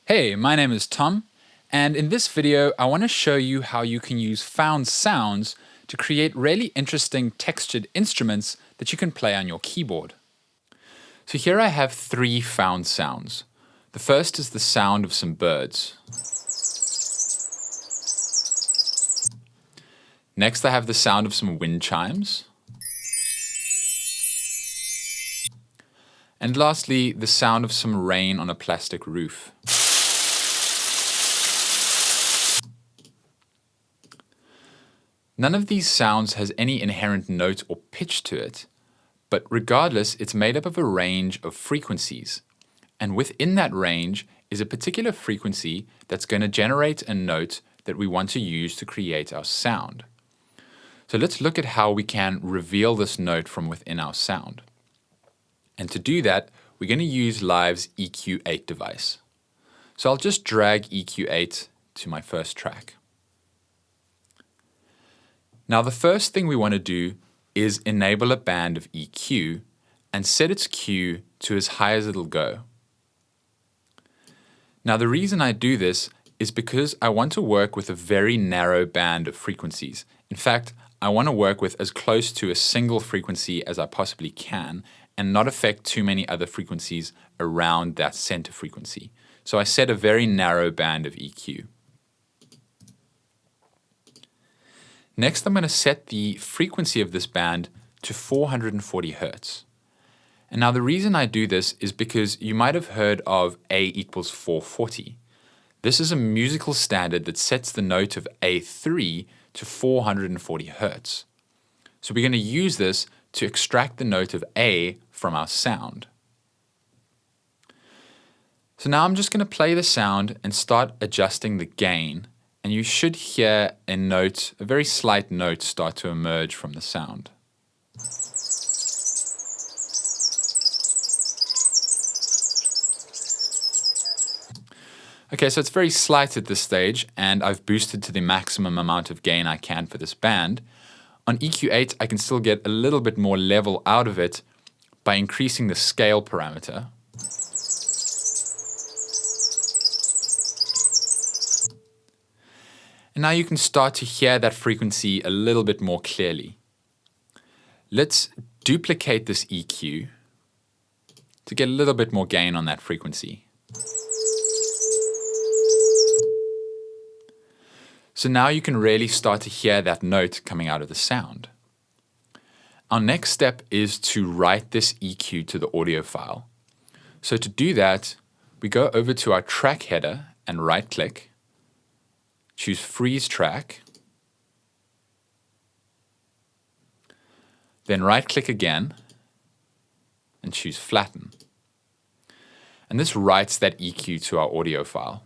Hey, my name is Tom, and in this video I want to show you how you can use found sounds to create really interesting textured instruments that you can play on your keyboard. So here I have three found sounds. The first is the sound of some birds. Next I have the sound of some wind chimes. And lastly, the sound of some rain on a plastic roof. None of these sounds has any inherent note or pitch to it, but regardless, it's made up of a range of frequencies. And within that range is a particular frequency that's going to generate a note that we want to use to create our sound. So let's look at how we can reveal this note from within our sound. And to do that, we're going to use Live's EQ8 device. So I'll just drag EQ8 to my first track. Now the first thing we want to do is enable a band of EQ and set its Q to as high as it'll go. Now the reason I do this is because I want to work with a very narrow band of frequencies. In fact, I want to work with as close to a single frequency as I possibly can and not affect too many other frequencies around that center frequency. So I set a very narrow band of EQ. Next, I'm going to set the frequency of this band to 440 Hertz. And now the reason I do this is because you might have heard of A equals 440. This is a musical standard that sets the note of A3 to 440 Hertz. So we're going to use this to extract the note of A from our sound. So now I'm just going to play the sound and start adjusting the gain, and you should hear a note, a very slight note, start to emerge from the sound. Okay, so it's very slight at this stage, and I've boosted to the maximum amount of gain I can for this band. On EQ8, I can still get a little bit more level out of it by increasing the scale parameter. And now you can start to hear that frequency a little bit more clearly. Let's duplicate this EQ to get a little bit more gain on that frequency. So now you can really start to hear that note coming out of the sound. Our next step is to write this EQ to the audio file. So to do that, we go over to our track header and right-click, choose Freeze Track, then right-click again and choose Flatten. And this writes that EQ to our audio file.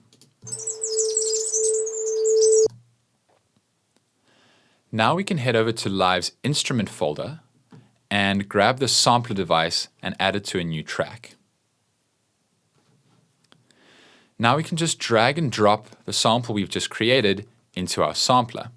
Now we can head over to Live's instrument folder and grab the sampler device and add it to a new track. Now we can just drag and drop the sample we've just created into our sampler.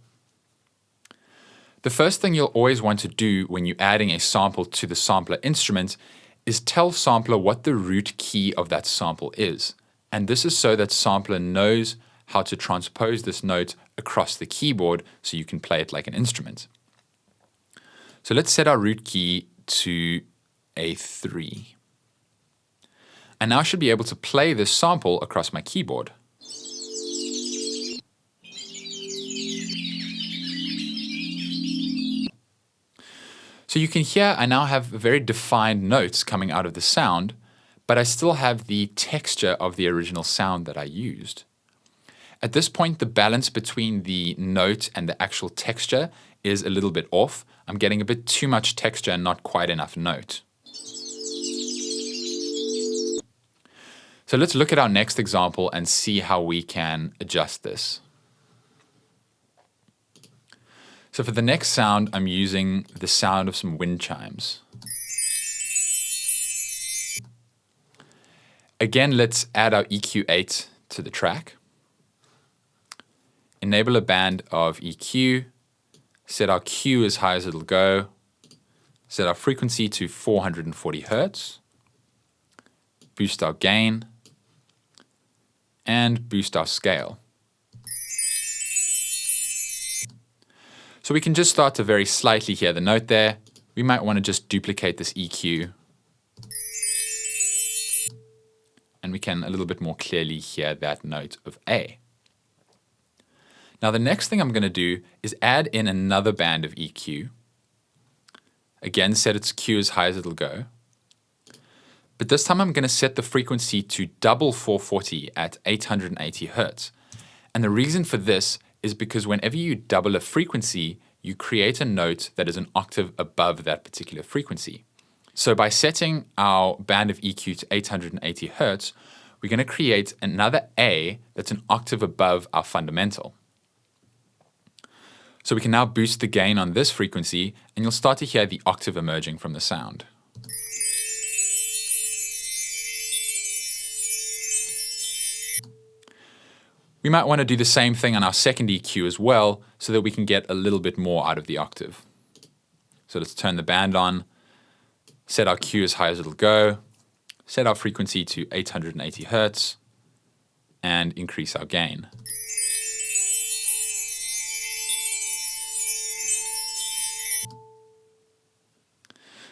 The first thing you'll always want to do when you're adding a sample to the sampler instrument is tell sampler what the root key of that sample is. And this is so that sampler knows how to transpose this note across the keyboard so you can play it like an instrument. So let's set our root key to A3. I now should be able to play this sample across my keyboard. So you can hear I now have very defined notes coming out of the sound, but I still have the texture of the original sound that I used. At this point, the balance between the note and the actual texture is a little bit off. I'm getting a bit too much texture and not quite enough note. So let's look at our next example and see how we can adjust this. So for the next sound, I'm using the sound of some wind chimes. Again, let's add our EQ8 to the track. Enable a band of EQ, set our Q as high as it'll go, set our frequency to 440 Hertz, boost our gain, and boost our scale. So we can just start to very slightly hear the note there. We might want to just duplicate this EQ. And we can a little bit more clearly hear that note of A. Now the next thing I'm going to do is add in another band of EQ. Again, set its Q as high as it'll go. But this time I'm going to set the frequency to double 440 at 880 Hertz. And the reason for this is because whenever you double a frequency, you create a note that is an octave above that particular frequency. So by setting our band of EQ to 880 Hertz, we're going to create another A that's an octave above our fundamental. So we can now boost the gain on this frequency, and you'll start to hear the octave emerging from the sound. We might want to do the same thing on our second EQ as well, so that we can get a little bit more out of the octave. So let's turn the band on, set our Q as high as it'll go, set our frequency to 880 Hertz, and increase our gain.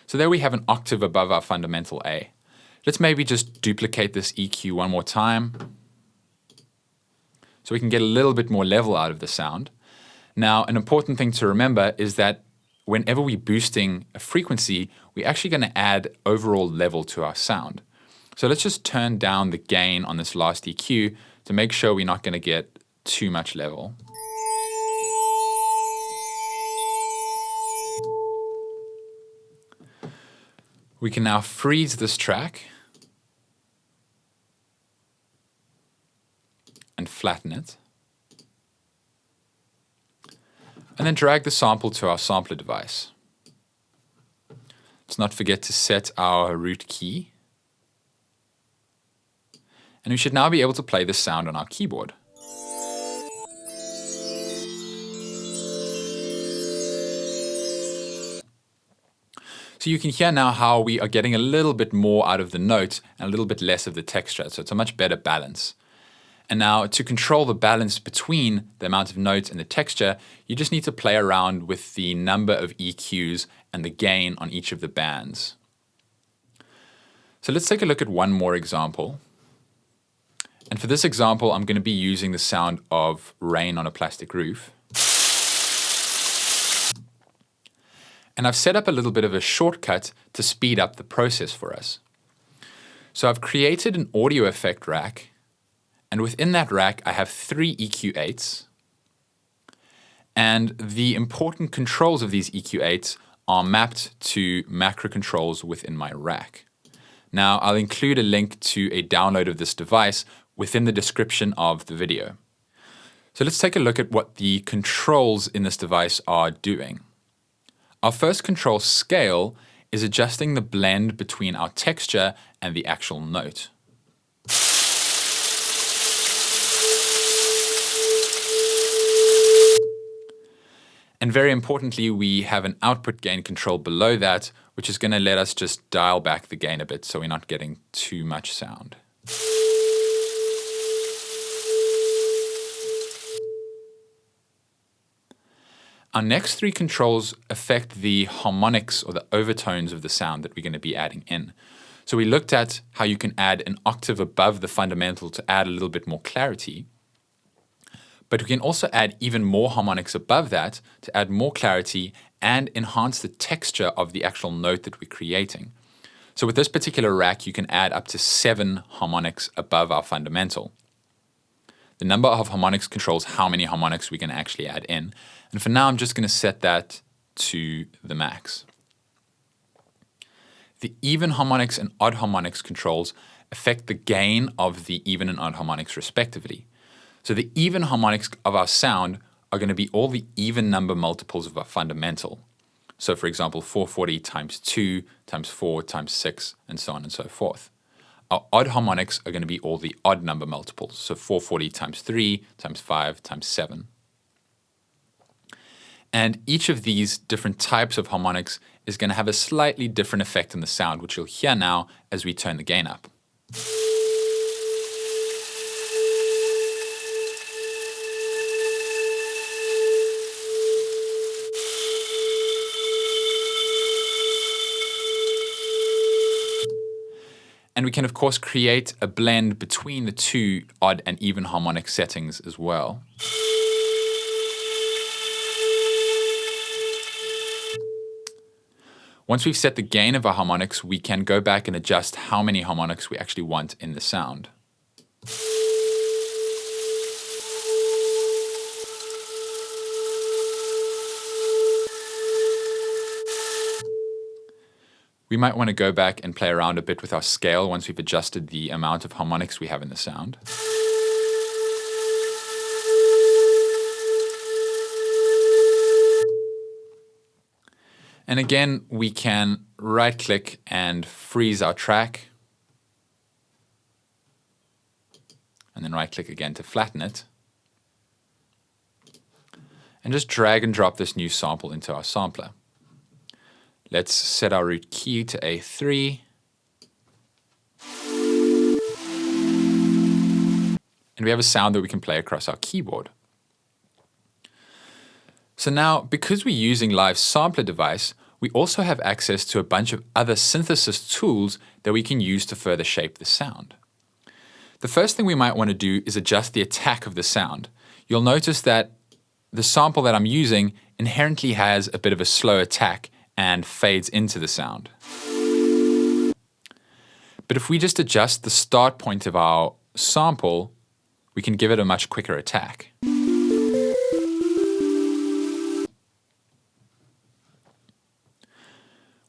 So there we have an octave above our fundamental A. Let's maybe just duplicate this EQ one more time, so we can get a little bit more level out of the sound. Now, an important thing to remember is that whenever we're boosting a frequency, we're actually going to add overall level to our sound. So let's just turn down the gain on this last EQ to make sure we're not going to get too much level. We can now freeze this track and flatten it. And then drag the sample to our sampler device. Let's not forget to set our root key. And we should now be able to play this sound on our keyboard. So you can hear now how we are getting a little bit more out of the note and a little bit less of the texture. So it's a much better balance. And now to control the balance between the amount of notes and the texture, you just need to play around with the number of EQs and the gain on each of the bands. So let's take a look at one more example. And for this example, I'm going to be using the sound of rain on a plastic roof. And I've set up a little bit of a shortcut to speed up the process for us. So I've created an audio effect rack, and within that rack I have 3 EQ8s, and the important controls of these EQ8s are mapped to macro controls within my rack. Now I'll include a link to a download of this device within the description of the video. So let's take a look at what the controls in this device are doing. Our first control, scale, is adjusting the blend between our texture and the actual note. And very importantly, we have an output gain control below that, which is going to let us just dial back the gain a bit so we're not getting too much sound. Our next 3 controls affect the harmonics or the overtones of the sound that we're going to be adding in. So we looked at how you can add an octave above the fundamental to add a little bit more clarity. But we can also add even more harmonics above that to add more clarity and enhance the texture of the actual note that we're creating. So with this particular rack, you can add up to 7 harmonics above our fundamental. The number of harmonics controls how many harmonics we can actually add in. And for now, I'm just going to set that to the max. The even harmonics and odd harmonics controls affect the gain of the even and odd harmonics respectively. So the even harmonics of our sound are going to be all the even number multiples of our fundamental. So for example, 440 times 2 times 4 times 6 and so on and so forth. Our odd harmonics are going to be all the odd number multiples. So 440 times 3 times 5 times 7. And each of these different types of harmonics is going to have a slightly different effect on the sound, which you'll hear now as we turn the gain up. And we can, of course, create a blend between the two odd and even harmonic settings as well. Once we've set the gain of our harmonics, we can go back and adjust how many harmonics we actually want in the sound. We might want to go back and play around a bit with our scale once we've adjusted the amount of harmonics we have in the sound. And again, we can right-click and freeze our track. And then right-click again to flatten it. And just drag and drop this new sample into our sampler. Let's set our root key to A3. And we have a sound that we can play across our keyboard. So now, because we're using Live's sampler device, we also have access to a bunch of other synthesis tools that we can use to further shape the sound. The first thing we might want to do is adjust the attack of the sound. You'll notice that the sample that I'm using inherently has a bit of a slow attack and fades into the sound. But if we just adjust the start point of our sample, we can give it a much quicker attack.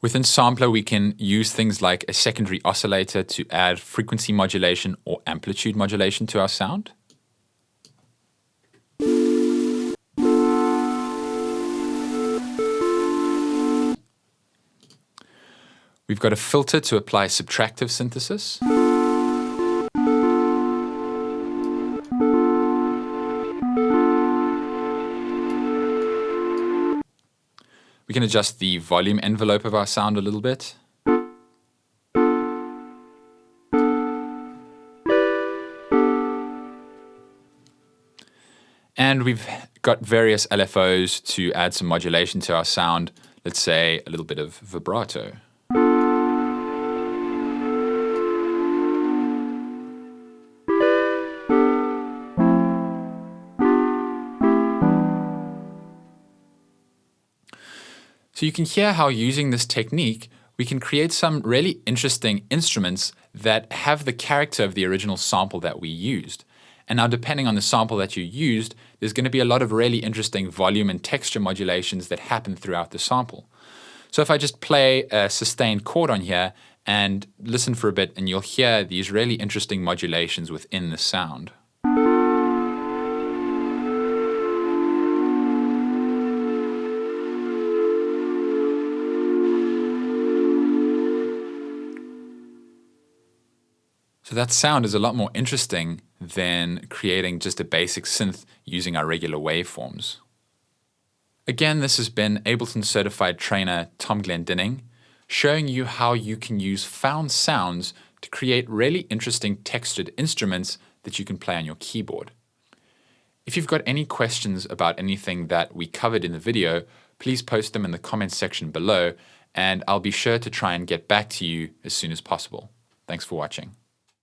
Within Sampler, we can use things like a secondary oscillator to add frequency modulation or amplitude modulation to our sound. We've got a filter to apply subtractive synthesis. We can adjust the volume envelope of our sound a little bit. And we've got various LFOs to add some modulation to our sound. Let's say a little bit of vibrato. So you can hear how using this technique, we can create some really interesting instruments that have the character of the original sample that we used. And now depending on the sample that you used, there's going to be a lot of really interesting volume and texture modulations that happen throughout the sample. So if I just play a sustained chord on here and listen for a bit, and you'll hear these really interesting modulations within the sound. So that sound is a lot more interesting than creating just a basic synth using our regular waveforms. Again, this has been Ableton certified trainer Tom Glendinning, showing you how you can use found sounds to create really interesting textured instruments that you can play on your keyboard. If you've got any questions about anything that we covered in the video, please post them in the comments section below, and I'll be sure to try and get back to you as soon as possible. Thanks for watching.